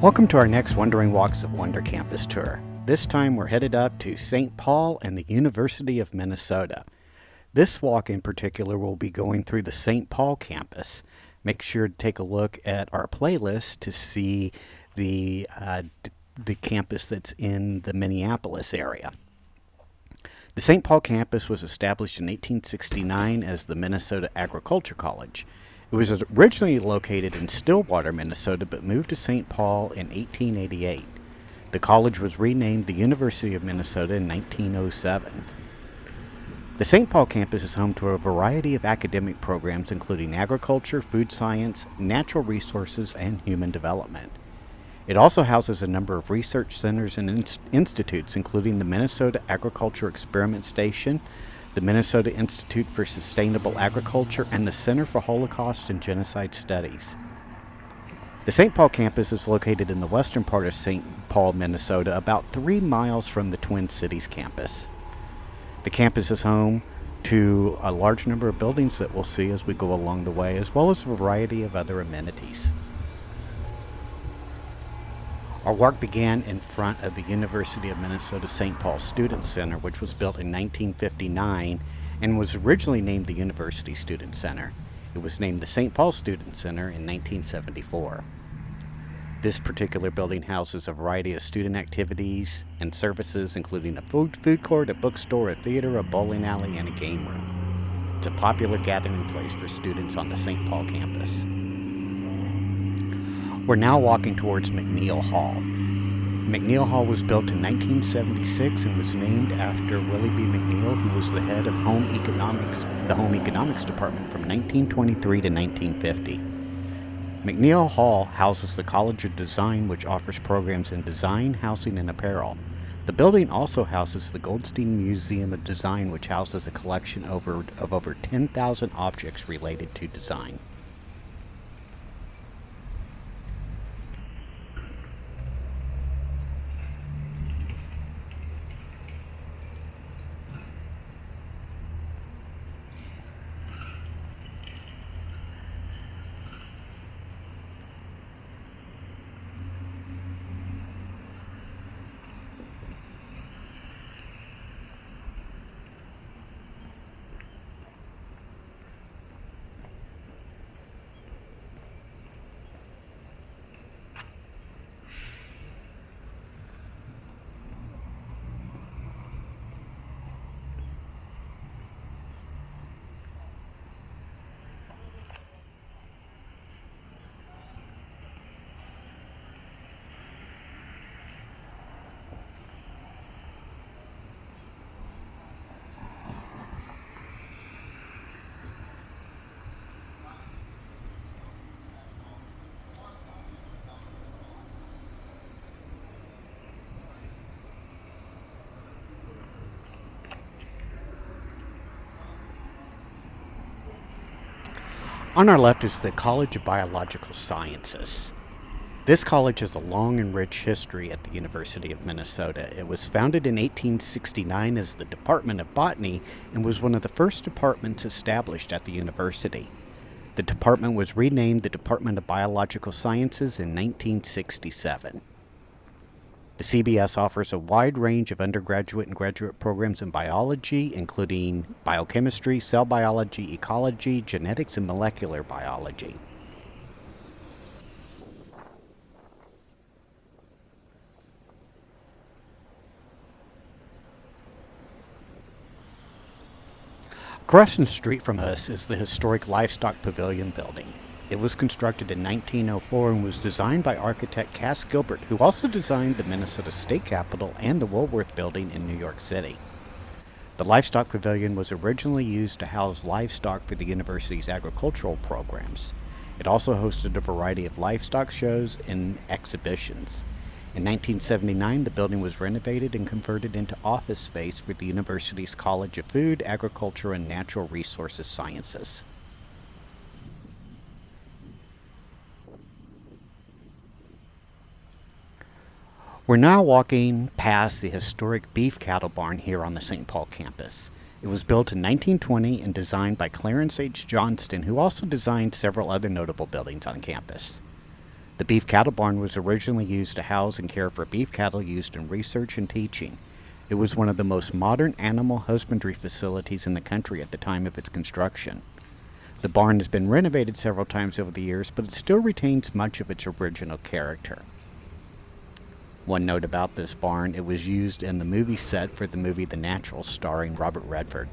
Welcome to our next Wandering Walks of Wonder campus tour. This time we're headed up to St. Paul and the University of Minnesota. This walk in particular will be going through the St. Paul campus. Make sure to take a look at our playlist to see the campus that's in the Minneapolis area. The St. Paul campus was established in 1869 as the Minnesota Agriculture College. It was originally located in Stillwater, Minnesota, but moved to St. Paul in 1888. The college was renamed the University of Minnesota in 1907. The St. Paul campus is home to a variety of academic programs including agriculture, food science, natural resources, and human development. It also houses a number of research centers and institutes, including the Minnesota Agriculture Experiment Station, the Minnesota Institute for Sustainable Agriculture, and the Center for Holocaust and Genocide Studies. The St. Paul campus is located in the western part of St. Paul, Minnesota, about 3 miles from the Twin Cities campus. The campus is home to a large number of buildings that we'll see as we go along the way, as well as a variety of other amenities. Our walk began in front of the University of Minnesota St. Paul Student Center, which was built in 1959 and was originally named the University Student Center. It was named the St. Paul Student Center in 1974. This particular building houses a variety of student activities and services, including a food court, a bookstore, a theater, a bowling alley, and a game room. It's a popular gathering place for students on the St. Paul campus. We're now walking towards McNeil Hall. McNeil Hall was built in 1976 and was named after Willie B. McNeil, who was the head of the Home Economics Department from 1923 to 1950. McNeil Hall houses the College of Design, which offers programs in design, housing, and apparel. The building also houses the Goldstein Museum of Design, which houses a collection of over 10,000 objects related to design. On our left is the College of Biological Sciences. This college has a long and rich history at the University of Minnesota. It was founded in 1869 as the Department of Botany and was one of the first departments established at the university. The department was renamed the Department of Biological Sciences in 1967. The CBS offers a wide range of undergraduate and graduate programs in biology, including biochemistry, cell biology, ecology, genetics, and molecular biology. Across the street from us is the historic Livestock Pavilion building. It was constructed in 1904 and was designed by architect Cass Gilbert, who also designed the Minnesota State Capitol and the Woolworth Building in New York City. The Livestock Pavilion was originally used to house livestock for the university's agricultural programs. It also hosted a variety of livestock shows and exhibitions. In 1979, the building was renovated and converted into office space for the university's College of Food, Agriculture, and Natural Resources Sciences. We're now walking past the historic beef cattle barn here on the St. Paul campus. It was built in 1920 and designed by Clarence H. Johnston, who also designed several other notable buildings on campus. The beef cattle barn was originally used to house and care for beef cattle used in research and teaching. It was one of the most modern animal husbandry facilities in the country at the time of its construction. The barn has been renovated several times over the years, but it still retains much of its original character. One note about this barn, it was used in the movie set for the movie The Natural, starring Robert Redford.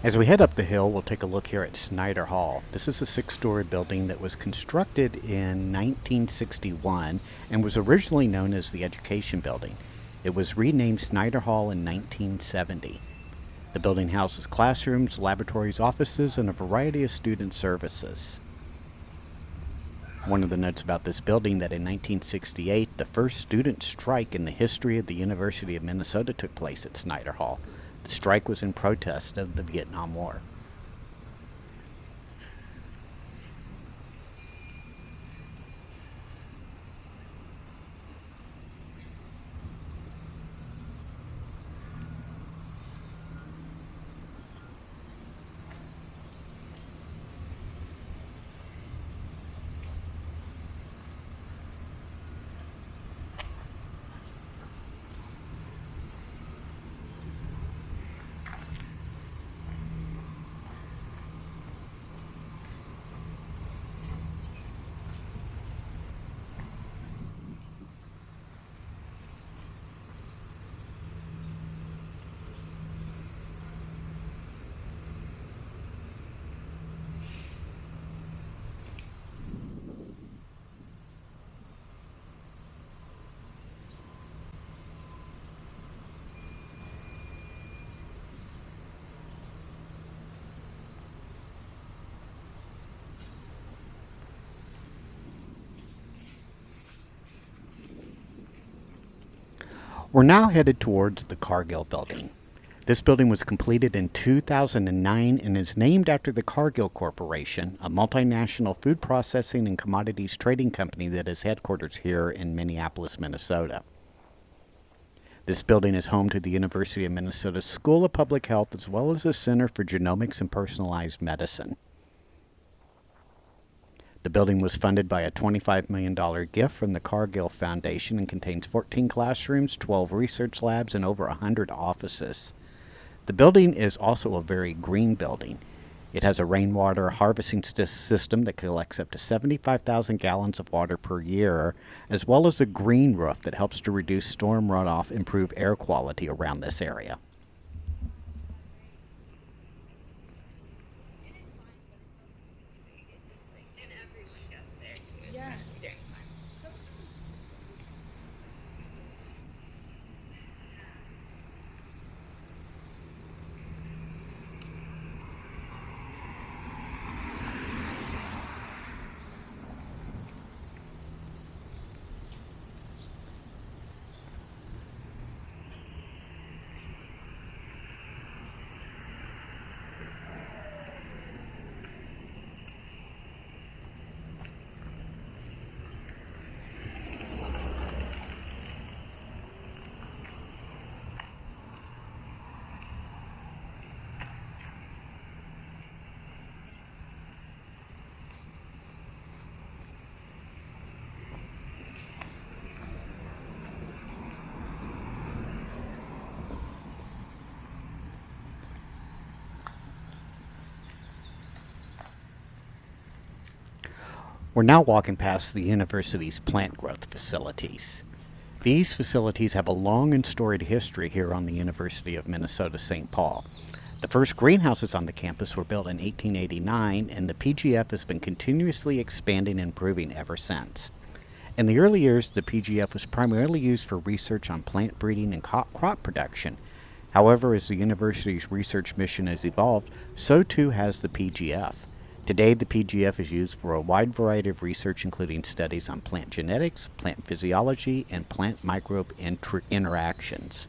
As we head up the hill, we'll take a look here at Snyder Hall. This is a 6-story building that was constructed in 1961 and was originally known as the Education Building. It was renamed Snyder Hall in 1970. The building houses classrooms, laboratories, offices, and a variety of student services. One of the notes about this building that in 1968, the first student strike in the history of the University of Minnesota took place at Snyder Hall. The strike was in protest of the Vietnam War. We're now headed towards the Cargill Building. This building was completed in 2009 and is named after the Cargill Corporation, a multinational food processing and commodities trading company that has headquarters here in Minneapolis, Minnesota. This building is home to the University of Minnesota School of Public Health as well as the Center for Genomics and Personalized Medicine. The building was funded by a $25 million gift from the Cargill Foundation and contains 14 classrooms, 12 research labs, and over 100 offices. The building is also a very green building. It has a rainwater harvesting system that collects up to 75,000 gallons of water per year, as well as a green roof that helps to reduce storm runoff, improve air quality around this area. We're now walking past the university's plant growth facilities. These facilities have a long and storied history here on the University of Minnesota St. Paul. The first greenhouses on the campus were built in 1889, and the PGF has been continuously expanding and improving ever since. In the early years, the PGF was primarily used for research on plant breeding and crop production. However, as the university's research mission has evolved, so too has the PGF. Today, the PGF is used for a wide variety of research, including studies on plant genetics, plant physiology, and plant microbe interactions.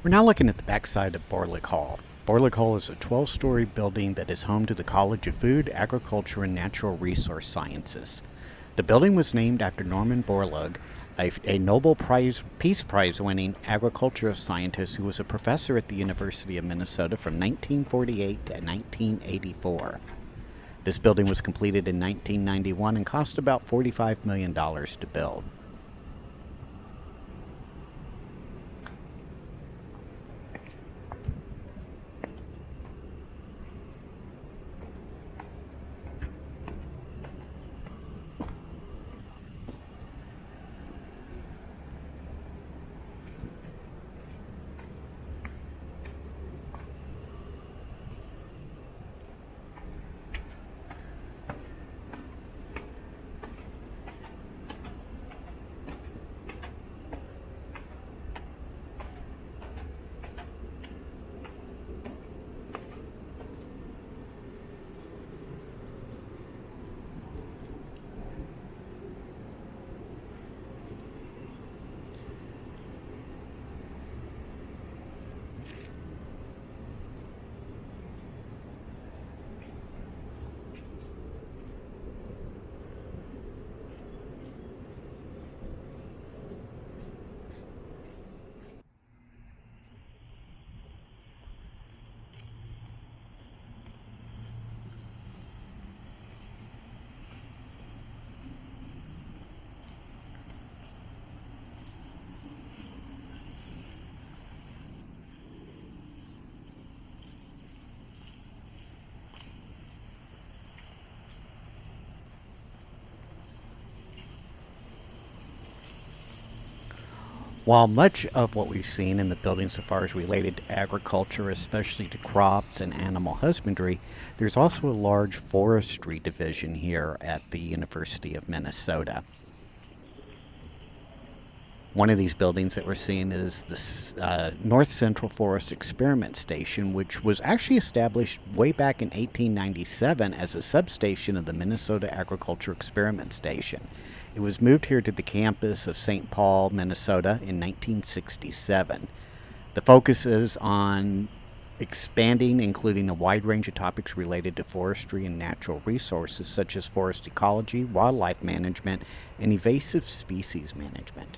We're now looking at the backside of Borlaug Hall. Borlaug Hall is a 12-story building that is home to the College of Food, Agriculture, and Natural Resource Sciences. The building was named after Norman Borlaug, a Nobel Peace Prize winning agricultural scientist who was a professor at the University of Minnesota from 1948 to 1984. This building was completed in 1991 and cost about $45 million to build. While much of what we've seen in the building so far is related to agriculture, especially to crops and animal husbandry, there's also a large forestry division here at the University of Minnesota. One of these buildings that we're seeing is the North Central Forest Experiment Station, which was actually established way back in 1897 as a substation of the Minnesota Agriculture Experiment Station. It was moved here to the campus of St. Paul, Minnesota in 1967. The focus is on expanding, including a wide range of topics related to forestry and natural resources, such as forest ecology, wildlife management, and invasive species management.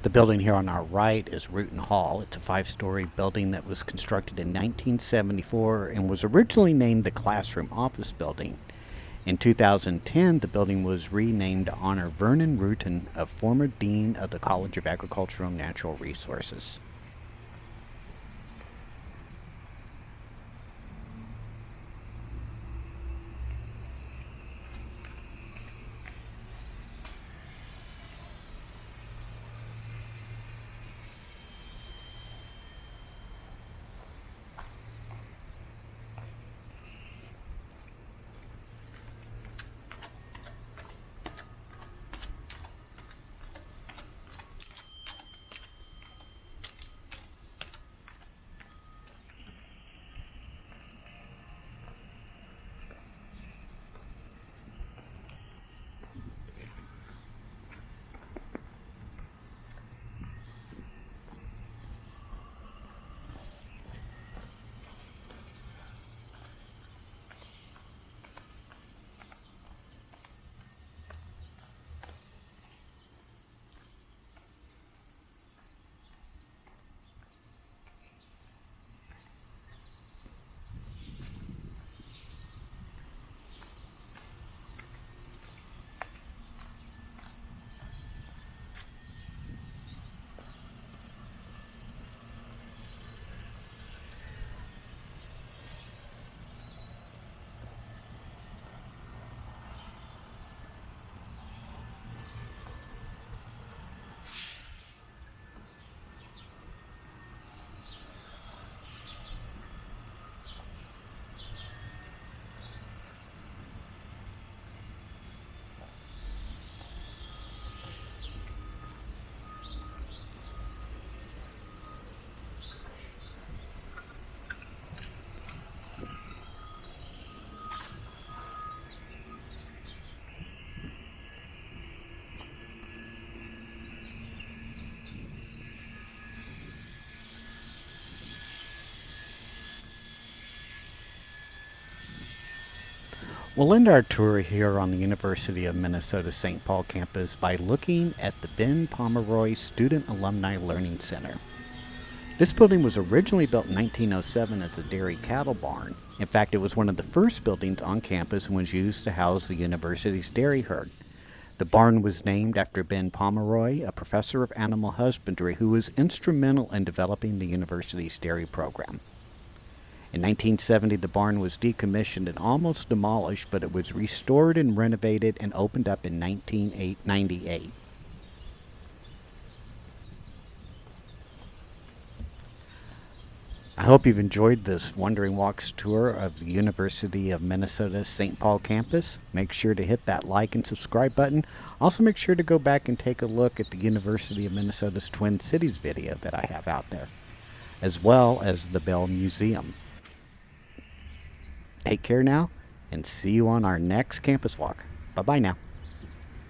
The building here on our right is Rooten Hall. It's a 5-story building that was constructed in 1974 and was originally named the Classroom Office Building. In 2010, the building was renamed to honor Vernon Rooten, a former dean of the College of Agricultural and Natural Resources. We'll end our tour here on the University of Minnesota St. Paul campus by looking at the Ben Pomeroy Student Alumni Learning Center. This building was originally built in 1907 as a dairy cattle barn. In fact, it was one of the first buildings on campus and was used to house the university's dairy herd. The barn was named after Ben Pomeroy, a professor of animal husbandry who was instrumental in developing the university's dairy program. In 1970, the barn was decommissioned and almost demolished, but it was restored and renovated and opened up in 1998. I hope you've enjoyed this Wandering Walks tour of the University of Minnesota's St. Paul campus. Make sure to hit that like and subscribe button. Also make sure to go back and take a look at the University of Minnesota's Twin Cities video that I have out there, as well as the Bell Museum. Take care now, and see you on our next campus walk. Bye-bye now.